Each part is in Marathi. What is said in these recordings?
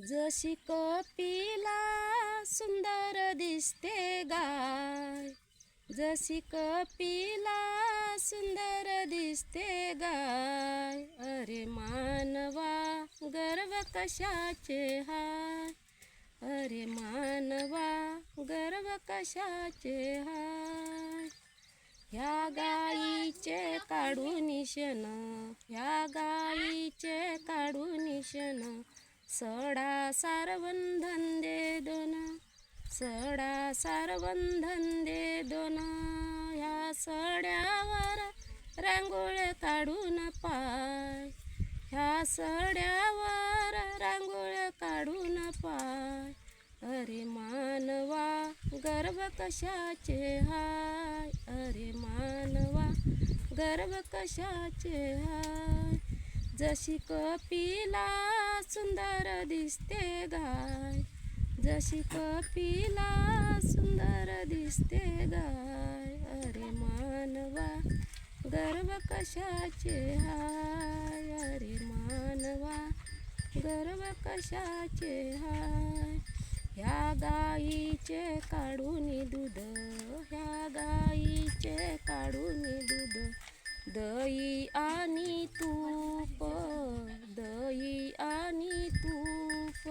जशी कपिला सुंदर दिसते गाय, जशी कपिला सुंदर दिसते गाय. अरे मानवा गर्व कशाचे हाय, अरे मानवा गर्व कशाचे हाय. ह्या गाईचे काढून शेण, ह्या गाईचे काढून शेण, सडा सारवंधन दे दोन, सडा सारवंधन दे दोन. ह्या सड्यावर रांगोळ्या काढून पाय, ह्या सड्यावर रांगोळ्या काढून पाय. अरे मानवा गर्व कशाचे हाय, अरे मानवा गर्व कशाचे हाय. जशी कपिला सुंदर दिसते गाय, जशी कपिला सुंदर दिसते गाय. अरे मानवा गर्व कशाचे हाय, अरे मानवा गर्व कशाचे हाय. ह्या गाईचे काढून दूध, ह्या गाईचे काढून दूध, दही आणि तूप, दही आणि तूप.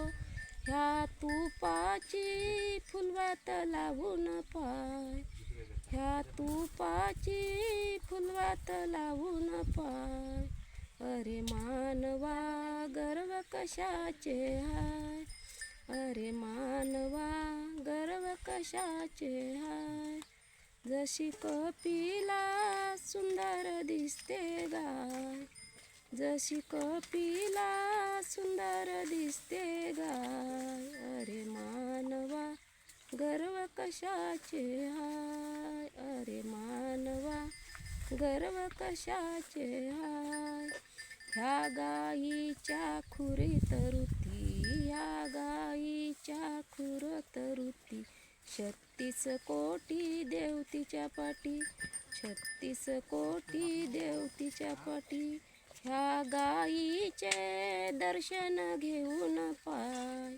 ह्या तुपाची फुलवात लावून पाय, ह्या तुपाची फुलवात लावून पाय. अरे मानवा गर्व कशाचे हाय, अरे मानवा गर्व कशाचे हाय. जशी कपिला सुंदर दिसते गाय, जशी कपिला सुंदर दिसते गाय. अरे मानवा गर्व कशाचे हाय, अरे मानवा गर्व कशाचे हाय. ह्या गाईच्या खुरीत रुती, ह्या गाईच्या खुरत रुती, 36 कोटी देवतीच्या पाठी, 36 कोटी देवतीच्या पाठी. ह्या गाईचे दर्शन घेऊन पाय,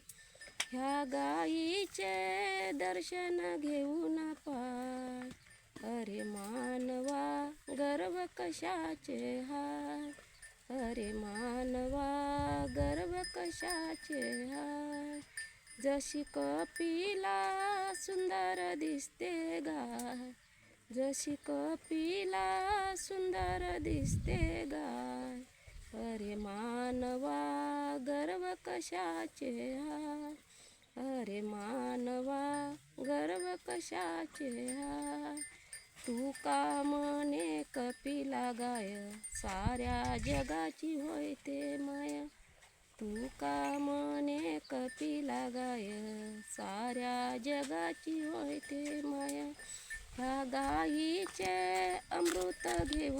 ह्या गाईचे दर्शन घेऊन पाय. अरे मानवा गर्व कशाचे हाय, अरे मानवा गर्व कशाचे हाय. जशी कपिला सुंदर दिसते गाय, जशी कपिला सुंदर दिसते गाय. अरे मानवा गर्व कशाचे हाय, अरे मानवा गर्व कशाचे हाय. तू का म्हणे कपिला गाय, साऱ्या जगाची होय ते माया. तू का म्हणे कपिला गाय, साऱ्या जगाची होय ते माया. ह्या गाईचे अमृत घेऊ